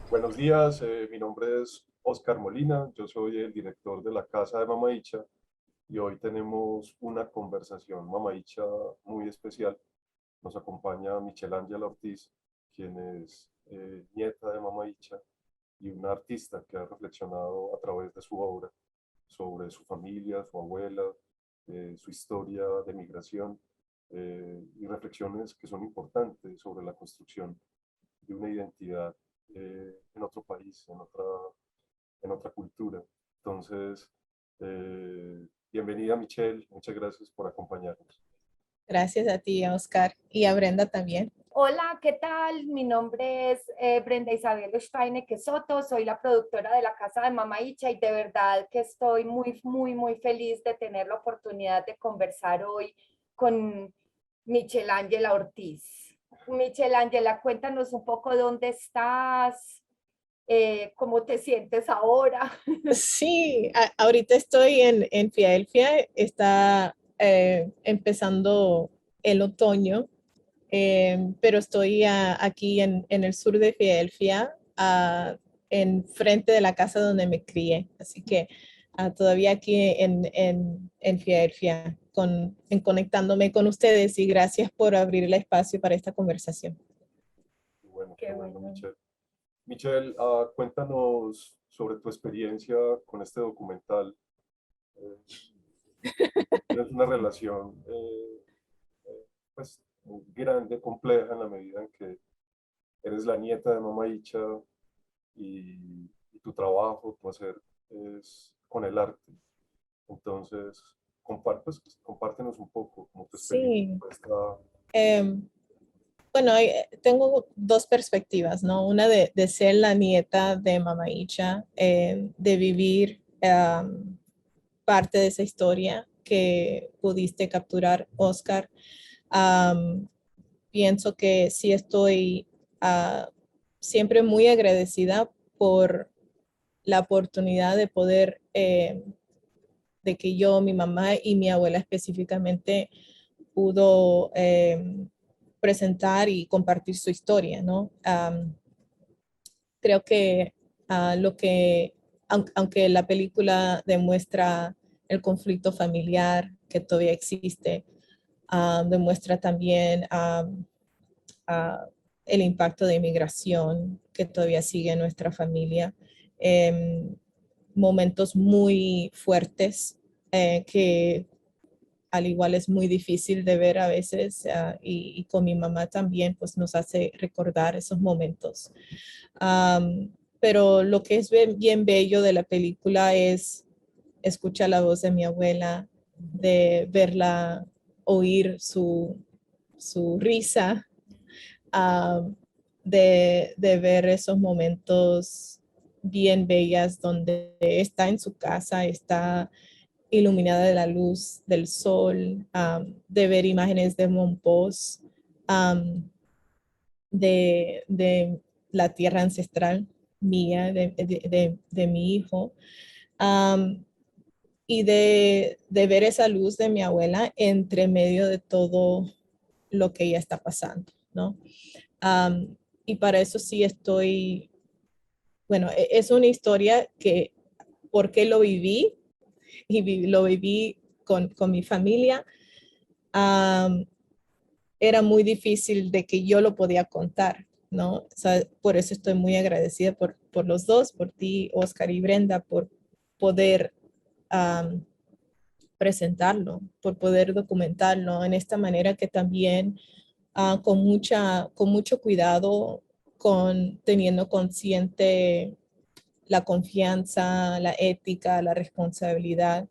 Buenos días, mi nombre es Oscar Molina, yo soy el director de la Casa de Mamaïcha y hoy tenemos una conversación Mamaïcha muy especial. Nos acompaña Michelle Ángela Ortiz, quien es nieta de Mamaïcha y una artista que ha reflexionado a través de su obra sobre su familia, su abuela, su historia de migración y reflexiones que son importantes sobre la construcción de una identidad en otro país, en otra cultura. Entonces, bienvenida Michelle, muchas gracias por acompañarnos. Gracias a ti, Oscar, y a Brenda también. Hola, ¿qué tal? Mi nombre es Brenda Isabel Steineck Soto, soy la productora de la Casa de Mamaïcha y de verdad que estoy muy feliz de tener la oportunidad de conversar hoy con Michelle Ángela Ortiz. Michelle Ángela, cuéntanos un poco dónde estás, cómo te sientes ahora. Sí, ahorita estoy en Filadelfia, está empezando el otoño, pero estoy aquí en el sur de Filadelfia, en frente de la casa donde me crié. Así que todavía aquí en Filadelfia, conectándome con ustedes y gracias por abrir el espacio para esta conversación. Qué Qué bueno, bueno. Michelle. Michelle, cuéntanos sobre tu experiencia con este documental. Eh, Tienes una relación pues, muy grande, compleja, en la medida en que eres la nieta de Mama Icha y tu trabajo, tu hacer es con el arte. Entonces, compártenos un poco como tu experiencia Sí. con esta. Em, Bueno, tengo dos perspectivas, ¿no? Una de ser la nieta de Mama Icha, de vivir parte de esa historia que pudiste capturar, Oscar. Am, Pienso que sí estoy siempre muy agradecida por la oportunidad de poder, de que yo, mi mamá y mi abuela específicamente pudo presentar y compartir su historia, ¿no? Creo que lo que, aunque la película demuestra el conflicto familiar que todavía existe, demuestra también uh, el impacto de inmigración que todavía sigue en nuestra familia, eh, momentos muy fuertes que al igual es muy difícil de ver a veces y con mi mamá también pues nos hace recordar esos momentos. Pero lo que es bien bello de la película es escuchar la voz de mi abuela, de verla, oír su risa, um, de ver esos momentos bien bellas donde está en su casa, está iluminada de la luz del sol, de ver imágenes de Monpós, um, de la tierra ancestral mía, de mi hijo, um, y de ver esa luz de mi abuela entre medio de todo lo que ella está pasando, ¿no? Y para eso sí estoy, bueno, es una historia que, porque lo viví y lo viví con mi familia, um, era muy difícil de que yo lo podía contar, ¿no? O sea, por eso estoy muy agradecida por los dos, por ti, Oscar y Brenda, por poder um, presentarlo, por poder documentarlo en esta manera que también con mucho cuidado, teniendo consciente la confianza, la ética, la responsabilidad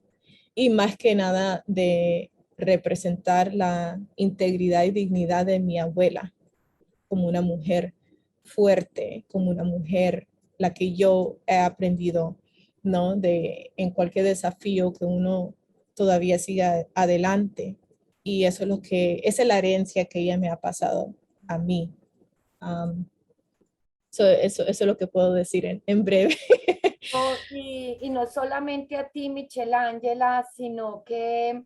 y más que nada de representar la integridad y dignidad de mi abuela como una mujer fuerte, como una mujer la que yo he aprendido, ¿no? De en cualquier desafío que uno todavía siga adelante. Y eso es esa es la herencia que ella me ha pasado a mí. Um, eso es lo que puedo decir en breve. No, y no solamente a ti, Michelle Ángela, sino que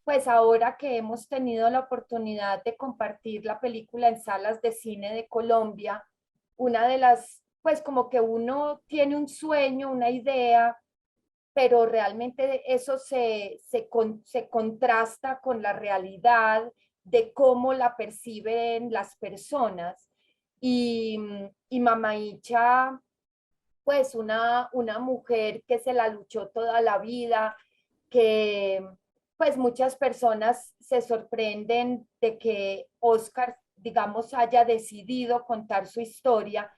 pues ahora que hemos tenido la oportunidad de compartir la película en salas de cine de Colombia, una de las pues como que uno tiene un sueño, una idea, pero realmente eso se contrasta con la realidad de cómo la perciben las personas. Y, y Mama Icha, pues una mujer que se la luchó toda la vida, que pues muchas personas se sorprenden de que Oscar, digamos, haya decidido contar su historia,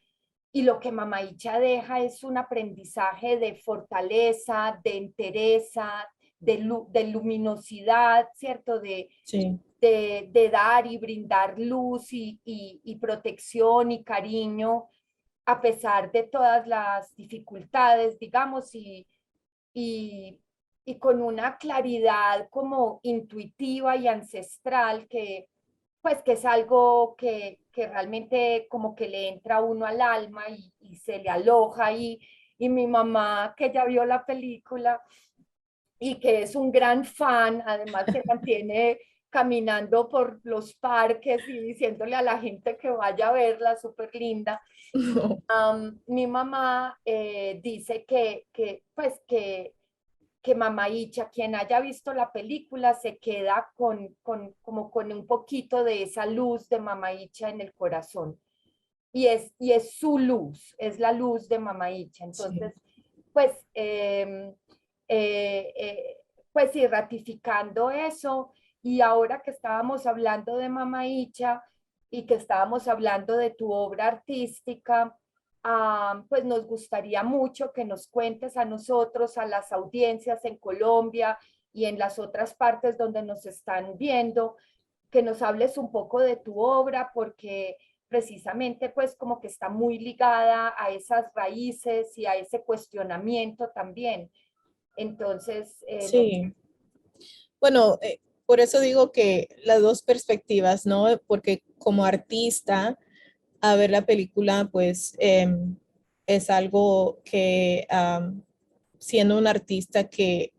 y lo que Mama Icha deja es un aprendizaje de fortaleza, de entereza, de luminosidad, ¿cierto? Sí, De dar y brindar luz y protección y cariño a pesar de todas las dificultades, digamos, y, y con una claridad como intuitiva y ancestral que pues que es algo que realmente como que le entra a uno al alma y se le aloja y mi mamá que ya vio la película y que es un gran fan, además se mantiene caminando por los parques y diciéndole a la gente que vaya a verla, súper linda. Mi mamá dice pues que Mama Icha, quien haya visto la película, se queda como con un poquito de esa luz de Mama Icha en el corazón. Y es su luz, es la luz de Mama Icha. sí. Entonces, pues, eh, eh, pues sí, ratificando eso, y ahora que estábamos hablando de Mama Icha y que estábamos hablando de tu obra artística, pues nos gustaría mucho que nos cuentes a nosotros, a las audiencias en Colombia y en las otras partes donde nos están viendo, que nos hables un poco de tu obra, porque precisamente pues como que está muy ligada a esas raíces y a ese cuestionamiento también. Entonces, no. Sí. Bueno, por eso digo que las dos perspectivas, ¿no? Porque como artista, a ver la película, pues es algo que siendo un artista que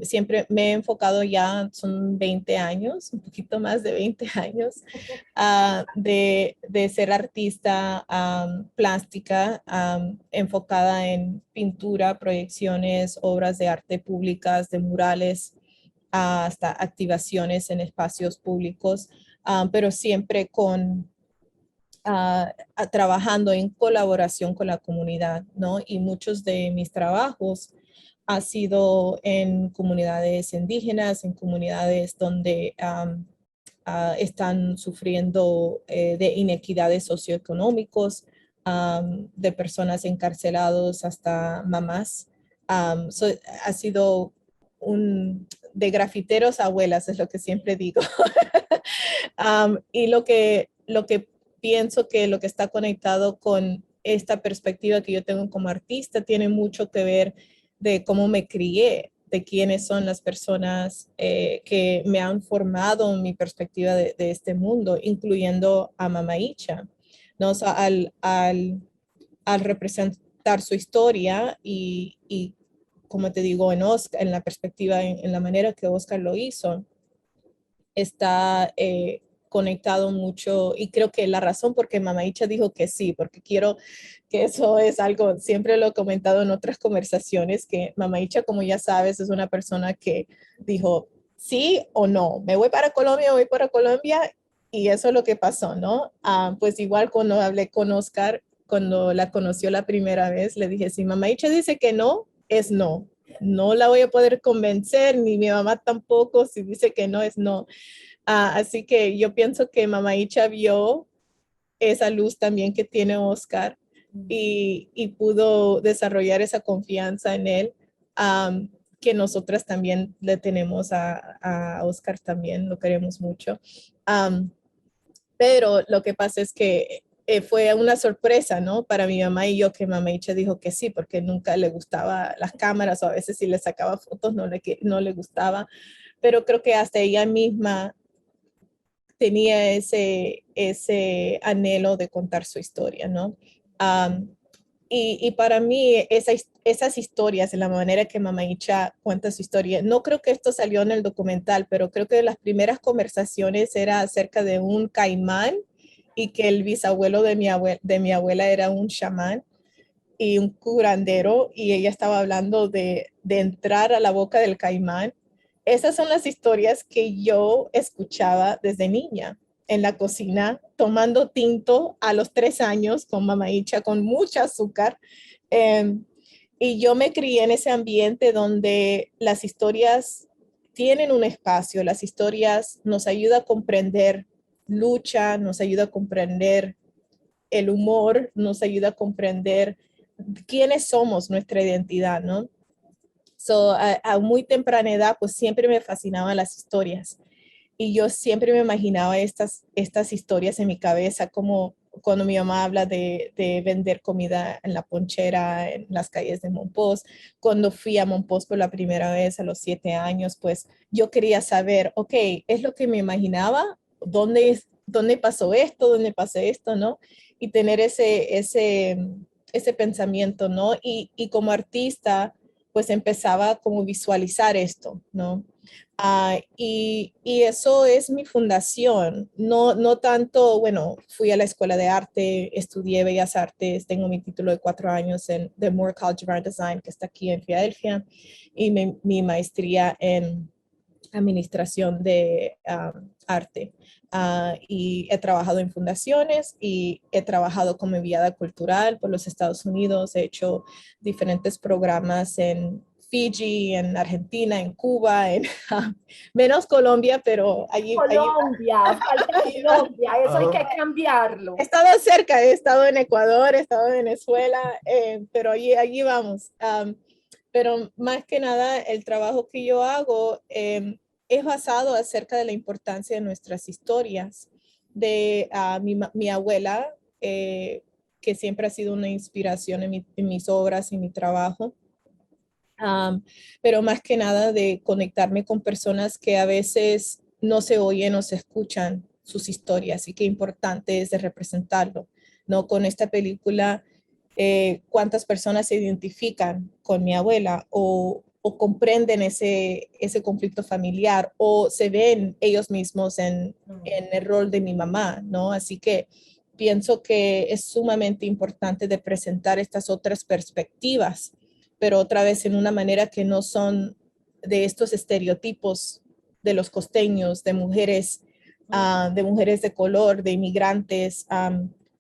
siempre me he enfocado ya, son 20 años, un poquito más de 20 años, de ser artista plástica, enfocada en pintura, proyecciones, obras de arte públicas, de murales, hasta activaciones en espacios públicos, pero siempre con trabajando en colaboración con la comunidad, ¿no? Y muchos de mis trabajos ha sido en comunidades indígenas, en comunidades donde están sufriendo de inequidades socioeconómicos, de personas encarcelados hasta mamás. So, ha sido un de grafiteros a abuelas, es lo que siempre digo. Y lo que pienso que lo que está conectado con esta perspectiva que yo tengo como artista tiene mucho que ver de cómo me crié, de quiénes son las personas que me han formado mi perspectiva de este mundo, incluyendo a Mama Icha, ¿no? O sea, al representar su historia y, como te digo, en Oscar, en la perspectiva, en la manera que Oscar lo hizo, está conectado mucho y creo que la razón por qué Mama Icha dijo que sí, porque quiero que eso es algo, siempre lo he comentado en otras conversaciones, que Mama Icha, como ya sabes, es una persona que dijo sí o no, me voy para Colombia y eso es lo que pasó, ¿no? Pues igual cuando hablé con Oscar, cuando la conoció la primera vez, le dije, si Mama Icha dice que no, es no. No la voy a poder convencer, ni mi mamá tampoco, si dice que no, es no. Así que yo pienso que Mama Icha vio esa luz también que tiene Oscar y pudo desarrollar esa confianza en él, que nosotras también le tenemos a Oscar también, lo queremos mucho. Um, pero lo que pasa es que fue una sorpresa, ¿no? Para mi mamá y yo que Mama Icha dijo que sí, porque nunca le gustaba las cámaras o a veces si le sacaba fotos no le gustaba, pero creo que hasta ella misma tenía ese anhelo de contar su historia, ¿no? Um, y para mí esas historias, en la manera que Mama Icha cuenta su historia, no creo que esto salió en el documental, pero creo que las primeras conversaciones era acerca de un caimán y que el bisabuelo de mi abuela era un chamán y un curandero y ella estaba hablando de entrar a la boca del caimán. Esas son las historias que yo escuchaba desde niña en la cocina, tomando tinto a los 3 años con Mama Icha, con mucho azúcar. Eh, y yo me crié en ese ambiente donde las historias tienen un espacio, las historias nos ayudan a comprender lucha, nos ayuda a comprender el humor, nos ayuda a comprender quiénes somos, nuestra identidad, ¿no? So, a muy temprana edad, pues siempre me fascinaban las historias y yo siempre me imaginaba estas historias en mi cabeza, como cuando mi mamá habla de vender comida en la ponchera, en las calles de Monpós. Cuando fui a Monpós por la primera vez a los 7 años, pues yo quería saber, ok, ¿es lo que me imaginaba? ¿Dónde pasó esto? ¿Dónde pasó esto? ¿No? Y tener ese pensamiento, ¿no? Y como artista, pues empezaba como visualizar esto, ¿no? Y eso es mi fundación. No, no tanto, bueno, fui a la escuela de arte, estudié Bellas Artes, tengo mi título de 4 años en The Moore College of Art Design, que está aquí en Filadelfia, y mi maestría en administración de arte. Y he trabajado en fundaciones y he trabajado como enviada cultural por los Estados Unidos. He hecho diferentes programas en Fiji, en Argentina, en Cuba, menos Colombia, pero allí Colombia, falta allí va. Colombia, eso hay que He cambiarlo. estado cerca, he estado en Ecuador, he estado en Venezuela, pero allí vamos. Pero más que nada, el trabajo que yo hago es basado acerca de la importancia de nuestras historias. De mi abuela, que siempre ha sido una inspiración en mis obras y mi trabajo. Pero más que nada de conectarme con personas que a veces no se oyen o se escuchan sus historias y qué importante es de representarlo, ¿no? Con esta película, cuántas personas se identifican con mi abuela o comprenden ese conflicto familiar o se ven ellos mismos en el rol de mi mamá, ¿no? Así que pienso que es sumamente importante de presentar estas otras perspectivas, pero otra vez en una manera que no son de estos estereotipos de los costeños, de mujeres de color, de inmigrantes,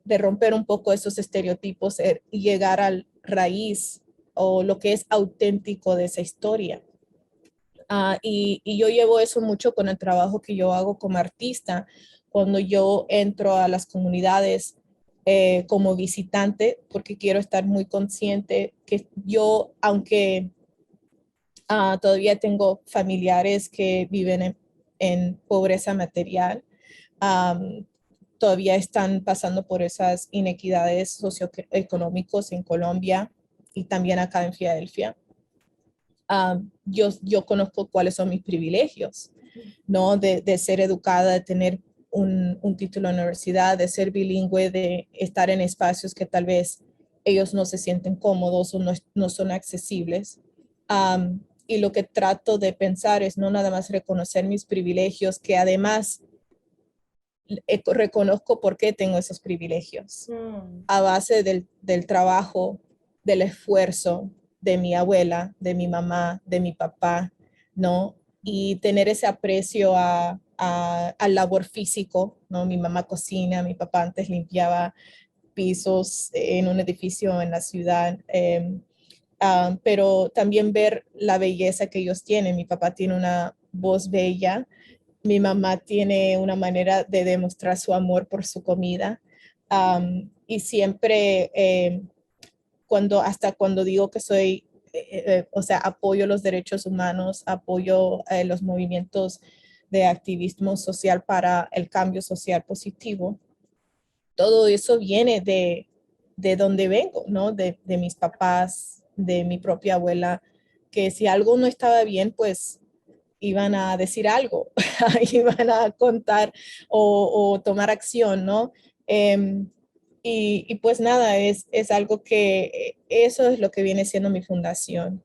de romper un poco esos estereotipos y llegar al raíz o lo que es auténtico de esa historia. Y yo llevo eso mucho con el trabajo que yo hago como artista, cuando yo entro a las comunidades como visitante, porque quiero estar muy consciente que yo, aunque todavía tengo familiares que viven en pobreza material, um, todavía están pasando por esas inequidades socioeconómicas en Colombia y también acá en Filadelfia. Yo conozco cuáles son mis privilegios, ¿no? De ser educada, de tener un título en la universidad, de ser bilingüe, de estar en espacios que tal vez ellos no se sienten cómodos o no son accesibles. Y lo que trato de pensar es no nada más reconocer mis privilegios, que además reconozco por qué tengo esos privilegios a base del trabajo, del esfuerzo de mi abuela, de mi mamá, de mi papá, ¿no? Y tener ese aprecio al labor físico, ¿no? Mi mamá cocina, mi papá antes limpiaba pisos en un edificio en la ciudad, pero también ver la belleza que ellos tienen. Mi papá tiene una voz bella, mi mamá tiene una manera de demostrar su amor por su comida. Y siempre, hasta cuando digo que soy, o sea, apoyo los derechos humanos, apoyo los movimientos de activismo social para el cambio social positivo, todo eso viene de donde vengo, ¿no? De mis papás, de mi propia abuela, que si algo no estaba bien, pues iban a decir algo, iban a contar o tomar acción, ¿no? Em, pues nada, es algo que eso es lo que viene siendo mi fundación.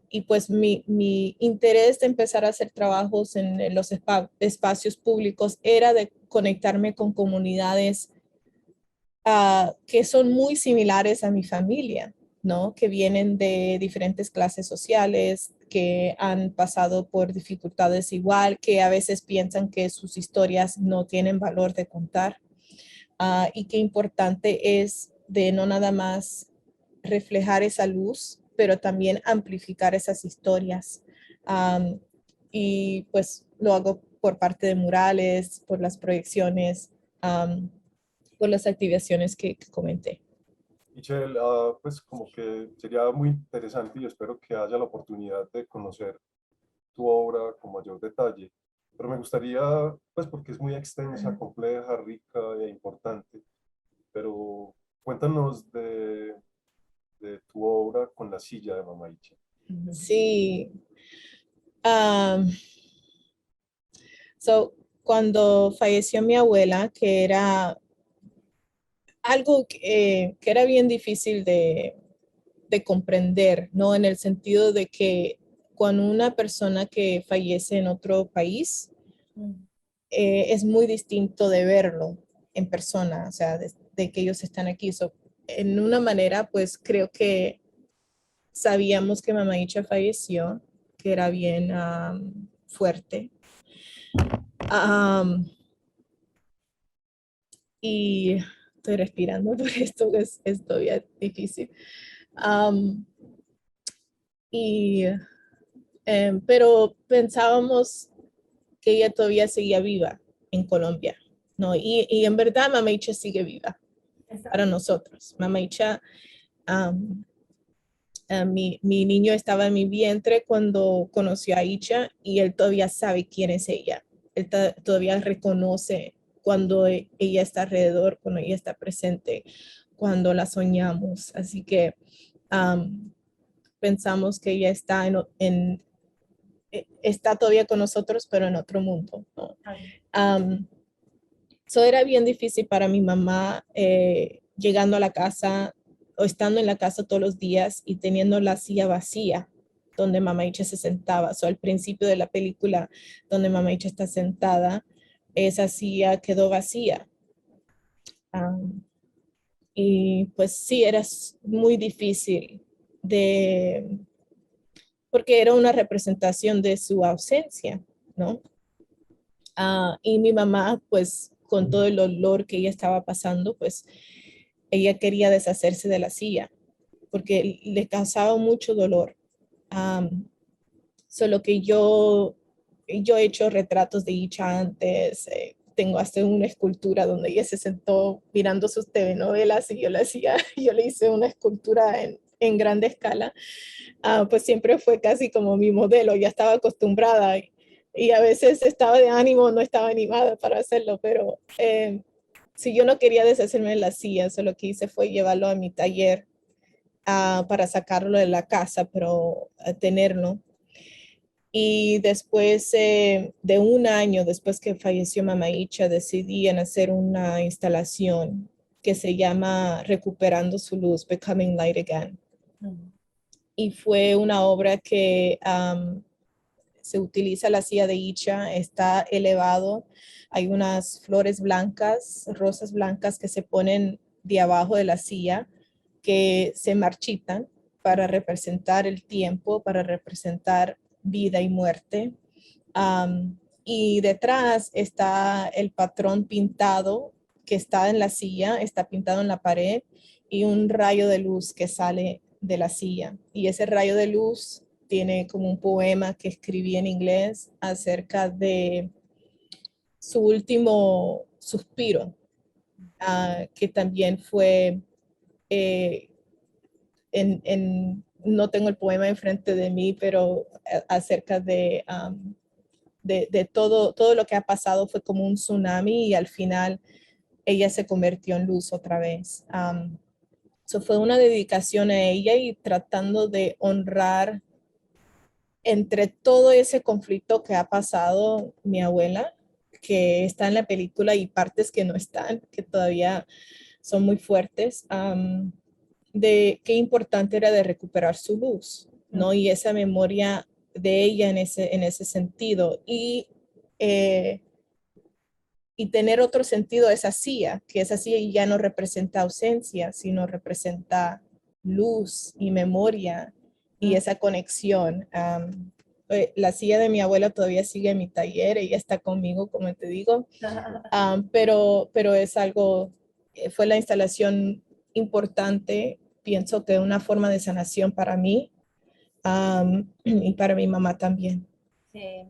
y pues mi interés de empezar a hacer trabajos en los espacios públicos era de conectarme con comunidades que son muy similares a mi familia, ¿no? Que vienen de diferentes clases sociales, que han pasado por dificultades igual, que a veces piensan que sus historias no tienen valor de contar. Y qué importante es de no nada más reflejar esa luz, pero también amplificar esas historias. Y pues lo hago por parte de murales, por las proyecciones, por las activaciones que comenté. Michelle, pues como que sería muy interesante y espero que haya la oportunidad de conocer tu obra con mayor detalle, pero me gustaría, pues porque es muy extensa, compleja, rica e importante, pero cuéntanos de tu obra con la silla de Mama Icha. Sí. Cuando falleció mi abuela, que era algo que era bien difícil de comprender, ¿no? En el sentido de que cuando una persona que fallece en otro país, es muy distinto de verlo en persona, o sea, de que ellos están aquí. En una manera, pues creo que sabíamos que Mama Icha falleció, que era bien fuerte. Y estoy respirando porque esto es todavía difícil. Um, y, pero pensábamos que ella todavía seguía viva en Colombia, ¿no? Y en verdad Mama Icha sigue viva para nosotros. Mama Icha, mi niño estaba en mi vientre cuando conoció a Icha y él todavía sabe quién es ella. Él todavía reconoce cuando ella está alrededor, cuando ella está presente, cuando la soñamos. Así que pensamos que ella está está todavía con nosotros, pero en otro mundo, ¿no? Era bien difícil para mi mamá llegando a la casa o estando en la casa todos los días y teniendo la silla vacía donde Mama Icha se sentaba. Al principio de la película donde Mama Icha está sentada, esa silla quedó vacía. Y pues sí, era muy difícil porque era una representación de su ausencia, ¿no? Y mi mamá, pues con todo el dolor que ella estaba pasando, pues ella quería deshacerse de la silla porque le causaba mucho dolor. Solo que yo he hecho retratos de Icha antes, tengo hasta una escultura donde ella se sentó mirando sus telenovelas y yo le hacía, yo le hice una escultura en grande escala. Pues siempre fue casi como mi modelo, ya estaba acostumbrada y a veces estaba de ánimo, no estaba animada para hacerlo, pero si yo no quería deshacerme de la silla, solo lo que hice fue llevarlo a mi taller para sacarlo de la casa, pero tenerlo. Y después de un año, después que falleció Mama Icha, decidí en hacer una instalación que se llama Recuperando su Luz, Becoming Light Again. Y fue una obra que se utiliza la silla de Icha, está elevado, hay unas flores blancas, rosas blancas que se ponen de abajo de la silla, que se marchitan para representar el tiempo, para representar vida y muerte. Y detrás está el patrón pintado que está en la silla, está pintado en la pared y un rayo de luz que sale de la silla. Y ese rayo de luz tiene como un poema que escribí en inglés acerca de su último suspiro, que también fue no tengo el poema enfrente de mí, pero acerca de todo lo que ha pasado fue como un tsunami y al final ella se convirtió en luz otra vez. Fue una dedicación a ella y tratando de honrar entre todo ese conflicto que ha pasado mi abuela, que está en la película y partes que no están, que todavía son muy fuertes, de qué importante era de recuperar su luz, ¿no? Y esa memoria de ella en ese sentido. Y tener otro sentido esa silla, que esa silla ya no representa ausencia, sino representa luz y memoria y esa conexión. La silla de mi abuela todavía sigue en mi taller, ella está conmigo, como te digo, pero es algo, fue la instalación importante, pienso que una forma de sanación para mí y para mi mamá también. Sí,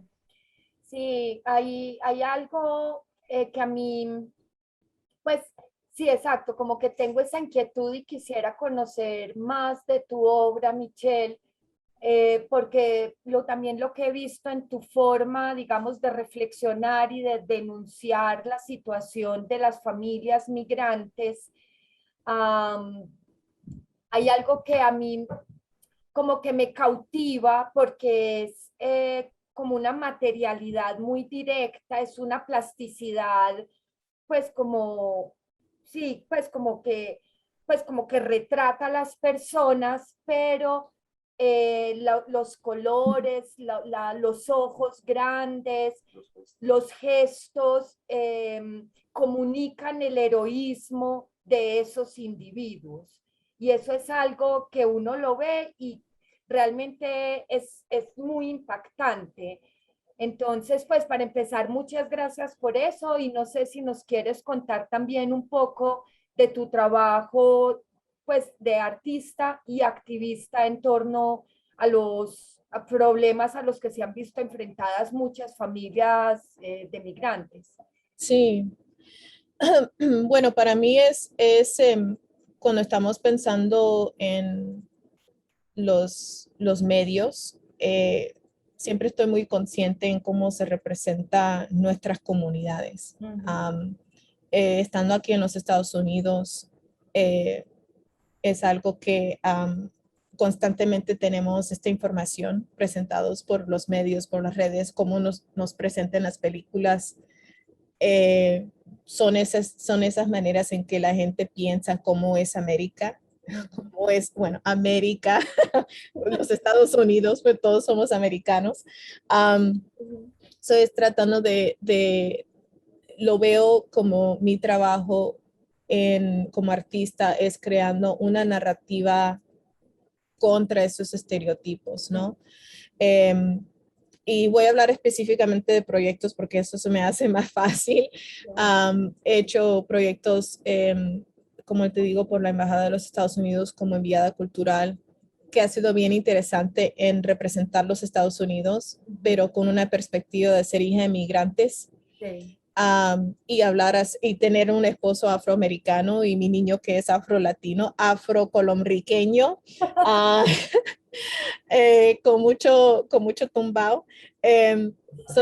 sí, hay algo que a mí, pues sí, exacto, como que tengo esa inquietud y quisiera conocer más de tu obra, Michelle, porque también lo que he visto en tu forma, digamos, de reflexionar y de denunciar la situación de las familias migrantes, um, hay algo que a mí como que me cautiva porque es como una materialidad muy directa, es una plasticidad, pues como, sí, pues como que retrata a las personas, pero los colores, los ojos grandes, los gestos comunican el heroísmo de esos individuos. Y eso es algo que uno lo ve y realmente es muy impactante. Entonces, pues para empezar, muchas gracias por eso y no sé si nos quieres contar también un poco de tu trabajo, pues de artista y activista en torno a los problemas a los que se han visto enfrentadas muchas familias de migrantes. Sí, bueno, para mí cuando estamos pensando en los medios, siempre estoy muy consciente en cómo se representa nuestras comunidades. Estando aquí en los Estados Unidos, es algo que constantemente tenemos esta información presentados por los medios, por las redes, cómo nos presentan las películas. Son esas maneras en que la gente piensa cómo es América, cómo es, bueno, América, los Estados Unidos, pues todos somos americanos. Es tratando lo veo como mi trabajo como artista es creando una narrativa contra esos estereotipos, ¿no? Y voy a hablar específicamente de proyectos porque eso se me hace más fácil. He hecho proyectos, como te digo, por la Embajada de los Estados Unidos como enviada cultural, que ha sido bien interesante en representar los Estados Unidos, pero con una perspectiva de ser hija de migrantes. Sí. Y y tener un esposo afroamericano y mi niño que es afrolatino, afrocolomriqueño, con mucho tumbao.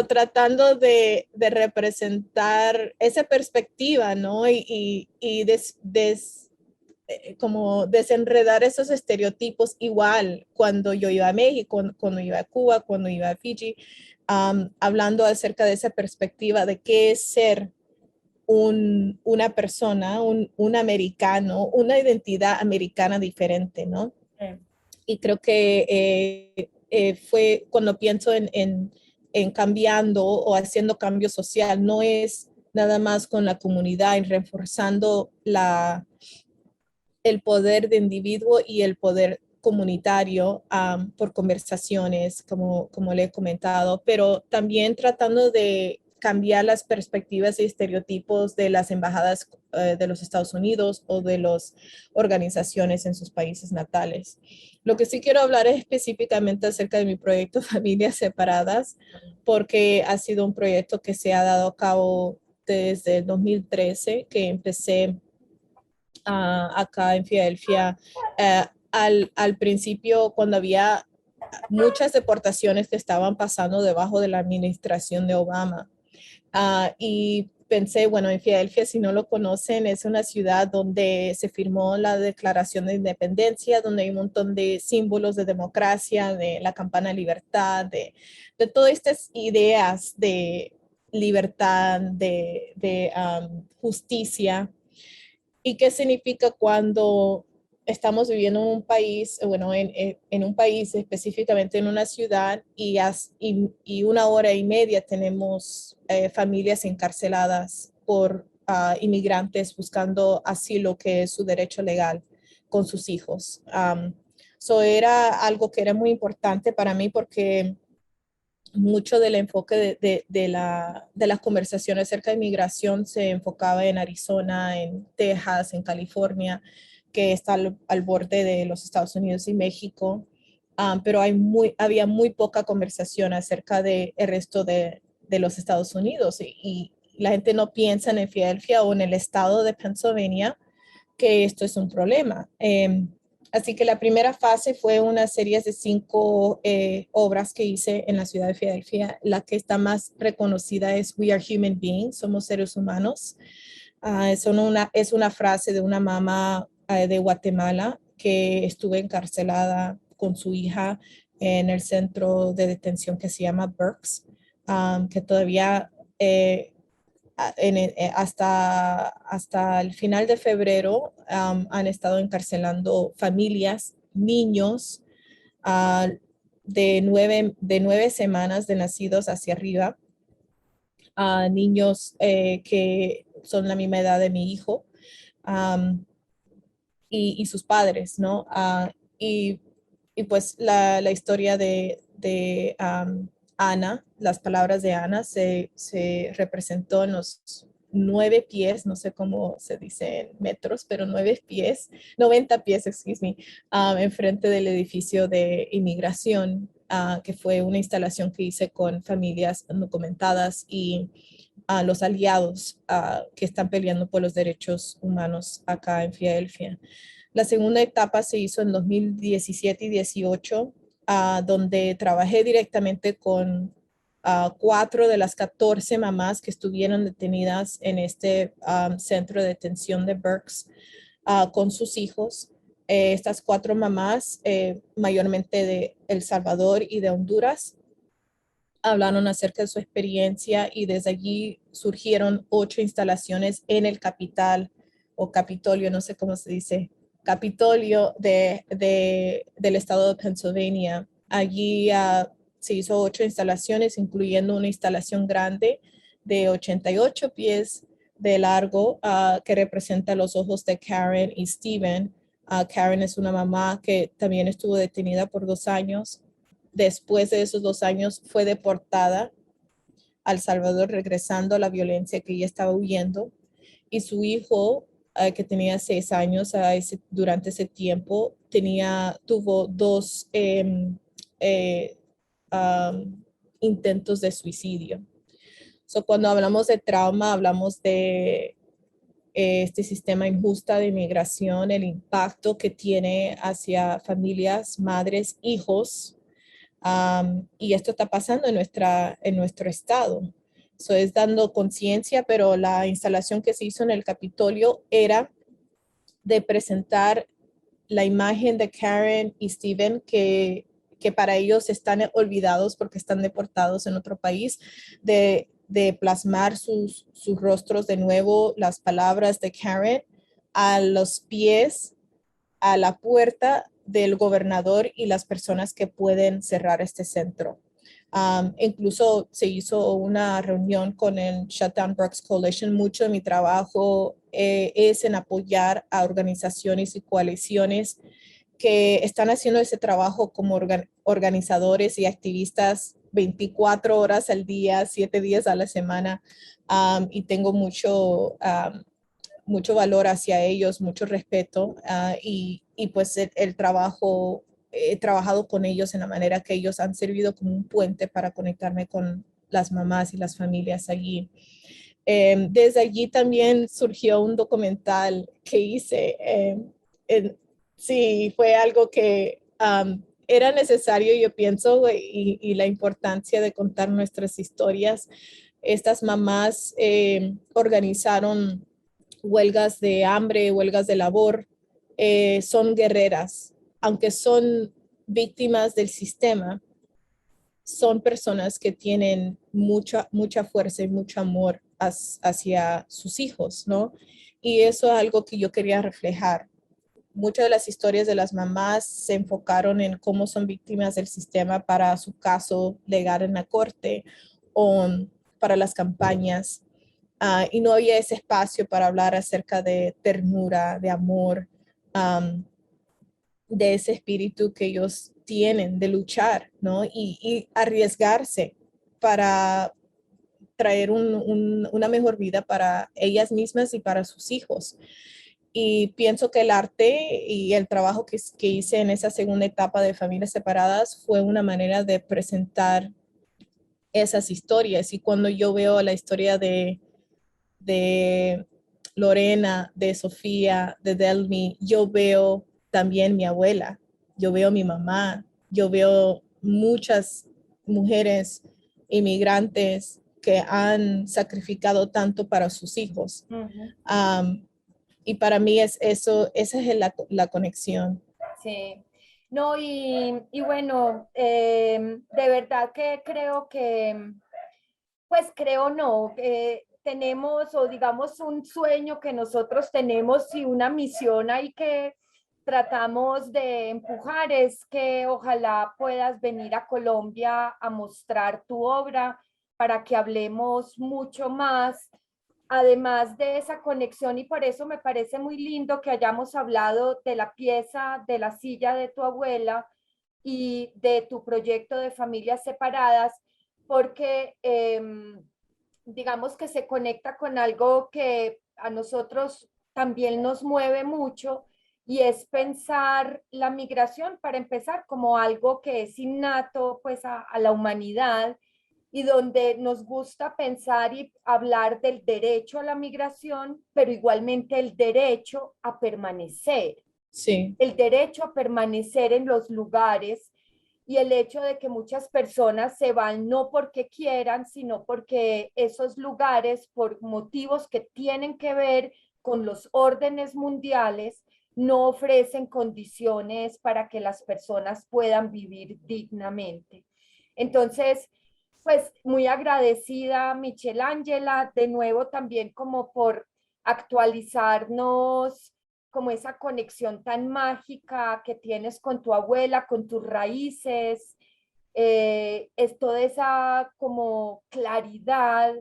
Tratando de representar esa perspectiva, ¿no? Y como desenredar esos estereotipos igual cuando yo iba a México, cuando iba a Cuba, cuando iba a Fiji, hablando acerca de esa perspectiva de qué es ser una persona, un americano, una identidad americana diferente, ¿no? Sí. Y creo que fue cuando pienso en cambiando o haciendo cambio social, no es nada más con la comunidad, en reforzando el poder de individuo y el poder comunitario por conversaciones, como le he comentado, pero también tratando de cambiar las perspectivas y estereotipos de las embajadas de los Estados Unidos o de las organizaciones en sus países natales. Lo que sí quiero hablar es específicamente acerca de mi proyecto Familias Separadas, porque ha sido un proyecto que se ha dado a cabo desde el 2013, que empecé acá en Filadelfia. Al principio, cuando había muchas deportaciones que estaban pasando debajo de la administración de Obama. Y pensé, bueno, en Filadelfia, si no lo conocen, es una ciudad donde se firmó la Declaración de Independencia, donde hay un montón de símbolos de democracia, de la campana de libertad, de todas estas ideas de libertad, de justicia. ¿Y qué significa cuando estamos viviendo en un país, bueno, en un país específicamente en una ciudad y 1 hora y media tenemos familias encarceladas por inmigrantes buscando asilo, que es su derecho legal, con sus hijos. So era algo que era muy importante para mí porque mucho del enfoque de las conversaciones acerca de inmigración se enfocaba en Arizona, en Texas, en California, que está al borde de los Estados Unidos y México. Pero había muy poca conversación acerca del resto de los Estados Unidos y la gente no piensa en Filadelfia o en el estado de Pennsylvania que esto es un problema. Así que la primera fase fue una serie de 5 obras que hice en la ciudad de Filadelfia. La que está más reconocida es We Are Human Beings, somos seres humanos. Es una frase de una mamá de Guatemala que estuvo encarcelada con su hija en el centro de detención que se llama Berks, que todavía hasta el final de febrero han estado encarcelando familias, niños de 9 semanas de nacidos hacia arriba, niños que son la misma edad de mi hijo um, y sus padres, ¿no? Y, y pues la historia de Ana, las palabras de Ana se representó en los 9 pies, no sé cómo se dice en metros, pero 9 pies, 90 pies, excuse me, enfrente del edificio de inmigración, que fue una instalación que hice con familias documentadas y los aliados que están peleando por los derechos humanos acá en Filadelfia. La segunda etapa se hizo en 2017 y 18, donde trabajé directamente con 4 de las 14 mamás que estuvieron detenidas en este centro de detención de Berks con sus hijos. Estas 4 mamás, mayormente de El Salvador y de Honduras, hablaron acerca de su experiencia y desde allí surgieron 8 instalaciones en el capital o Capitolio, no sé cómo se dice, Capitolio del estado de Pennsylvania. Allí se hizo 8 instalaciones, incluyendo una instalación grande de 88 pies de largo que representa los ojos de Karen y Steven. Karen es una mamá que también estuvo detenida por 2 años. Después de esos 2 años fue deportada a El Salvador, regresando a la violencia que ella estaba huyendo. Y su hijo, que tenía 6 años durante ese tiempo, tuvo 2 intentos de suicidio. So, cuando hablamos de trauma, hablamos de este sistema injusto de inmigración, el impacto que tiene hacia familias, madres, hijos. Y esto está pasando en nuestro estado. Eso es dando conciencia, pero la instalación que se hizo en el Capitolio era de presentar la imagen de Karen y Steven que para ellos están olvidados porque están deportados en otro país, de plasmar sus rostros de nuevo, las palabras de Karen a los pies, a la puerta del gobernador y las personas que pueden cerrar este centro. Incluso se hizo una reunión con el Shutdown Berks Coalition. Mucho de mi trabajo es en apoyar a organizaciones y coaliciones que están haciendo ese trabajo como organizadores y activistas 24 horas al día, 7 días a la semana. Y tengo mucho valor hacia ellos, mucho respeto y pues el trabajo, he trabajado con ellos en la manera que ellos han servido como un puente para conectarme con las mamás y las familias allí. Desde allí también surgió un documental que hice. Sí, fue algo que era necesario, yo pienso, y la importancia de contar nuestras historias. Estas mamás organizaron huelgas de hambre, huelgas de labor, son guerreras, aunque son víctimas del sistema, son personas que tienen mucha fuerza y mucho amor hacia sus hijos, ¿no? Y eso es algo que yo quería reflejar. muchas de las historias de las mamás se enfocaron en cómo son víctimas del sistema para su caso legal en la corte o para las campañas. Y no había ese espacio para hablar acerca de ternura, de amor, de ese espíritu que ellos tienen de luchar, ¿no? Y arriesgarse para traer una mejor vida para ellas mismas y para sus hijos. Y pienso que el arte y el trabajo que hice en esa segunda etapa de Familias Separadas fue una manera de presentar esas historias. Y cuando yo veo la historia de Lorena, de Sofía, de Delmi, yo veo también mi abuela, yo veo mi mamá, yo veo muchas mujeres inmigrantes que han sacrificado tanto para sus hijos. Y para mí esa es la conexión. Sí. No, y bueno, de verdad que creo que, pues creo no, tenemos o digamos un sueño que nosotros tenemos y una misión ahí que tratamos de empujar es que ojalá puedas venir a Colombia a mostrar tu obra para que hablemos mucho más, además de esa conexión, y por eso me parece muy lindo que hayamos hablado de la pieza, de la silla de tu abuela y de tu proyecto de familias separadas, porque digamos que se conecta con algo que a nosotros también nos mueve mucho y es pensar la migración para empezar como algo que es innato pues a la humanidad y donde nos gusta pensar y hablar del derecho a la migración, pero igualmente el derecho a permanecer. Sí. El derecho a permanecer en los lugares y el hecho de que muchas personas se van no porque quieran, sino porque esos lugares, por motivos que tienen que ver con los órdenes mundiales, no ofrecen condiciones para que las personas puedan vivir dignamente. Entonces, pues muy agradecida, Michelangela, de nuevo también como por actualizarnos como esa conexión tan mágica que tienes con tu abuela, con tus raíces, es toda esa como claridad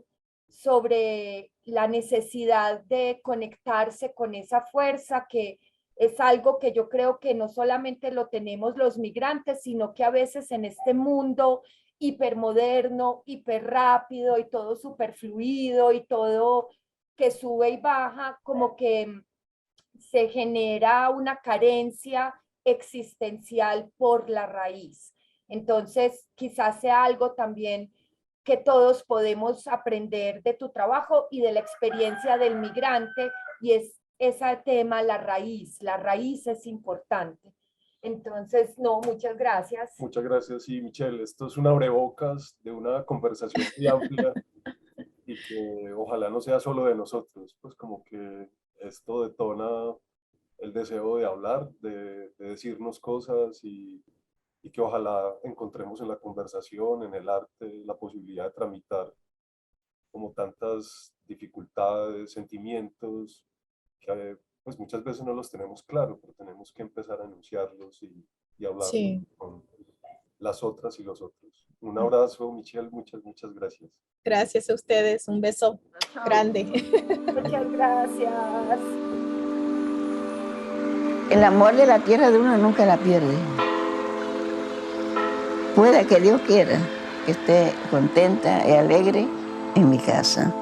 sobre la necesidad de conectarse con esa fuerza que es algo que yo creo que no solamente lo tenemos los migrantes, sino que a veces en este mundo hipermoderno, hiperrápido y todo superfluido y todo que sube y baja, como que se genera una carencia existencial por la raíz. Entonces, quizás sea algo también que todos podemos aprender de tu trabajo y de la experiencia del migrante, y es ese tema, la raíz es importante. Entonces, no, muchas gracias. Muchas gracias, y Michelle, esto es un abrebocas de una conversación muy amplia y que ojalá no sea solo de nosotros, pues como que esto detona el deseo de hablar, de decirnos cosas y que ojalá encontremos en la conversación, en el arte, la posibilidad de tramitar como tantas dificultades, sentimientos, que pues muchas veces no los tenemos claros, pero tenemos que empezar a anunciarlos y hablarlos Sí. con las otras y los otros. Un abrazo, Michelle, muchas gracias. Gracias a ustedes. Un beso grande. Muchas gracias. El amor de la tierra de uno nunca la pierde. Pueda que Dios quiera que esté contenta y alegre en mi casa.